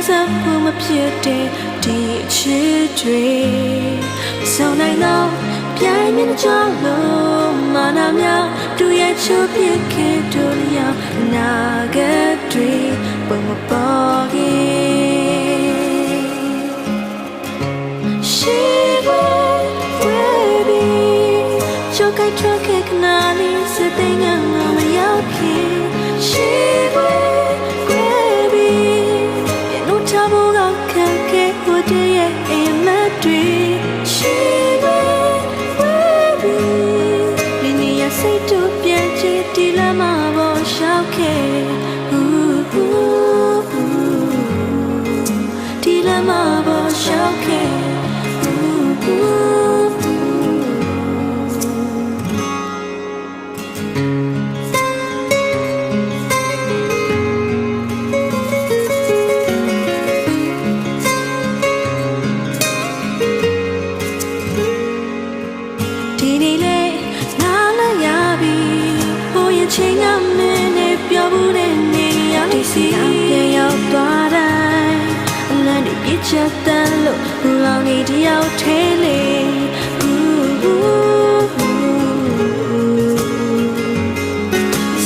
ဆက်ဖို့မဖြစ်တဲ့ဒီချစ်တွေဆောင်နိုင်တော့ပြိုင်မြင်ကြလို့မာနာများသူရဲ့ချိုးပြခဲ့တို့ရောက်နာဂတ်တွေပုံမပေါ်ခင်ရှိbaby ကျော်ကိုက်ထွက်ခဲ့ခဏလေးစတဲ့ငါမရောက်ခင်ရှိ baby ပြန်လို့ချဖို့ကခက်ခဲဖို့တည်းရဲ့အိမ်မက်တွေရှိ baby ဒီနေ့ရစိတ်တို့ပြန်ချစ်ဒီလမ်းမှာပေါ်ရှောက်ခဲ့ဒီလမ်းမှာပေါ်ရှောက်ခဲ့ချိန်ကမင်းနဲ့ပြောဘူးတဲ့နေရာဒီစီပြန်ရောက်သွားတိုင်းအလန့်တွေပြစ်ချက်တန်းလို့ဘူလောင်နေတယောက်ထဲလေ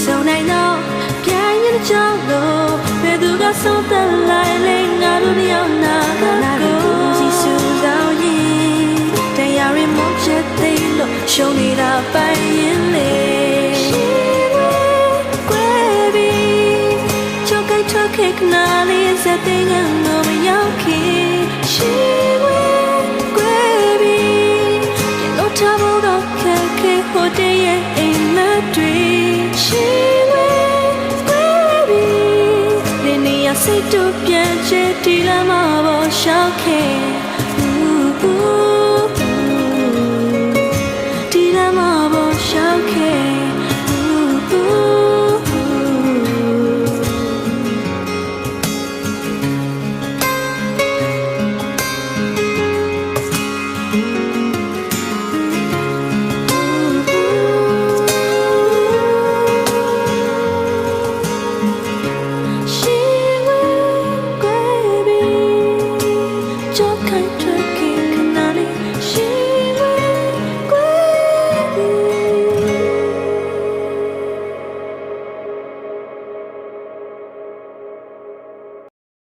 ဆုံးနိုင်တော့ပြိုင်ရတဲ့ကြောင့်လို့ဘယ်သူကဆုံးသက်လိုက်လဲငါတို့တယောက်နာကိုစီစူဆောင်ရင်တရားရင်မချက်သေးလို့ရှုံးနေတာပိုင်ရင်လေKick nali is a thing and no me yoki. She will baby. You know trouble don't care for day in the dream. She will baby. Lini I say to pian che di la ma bo shao ke.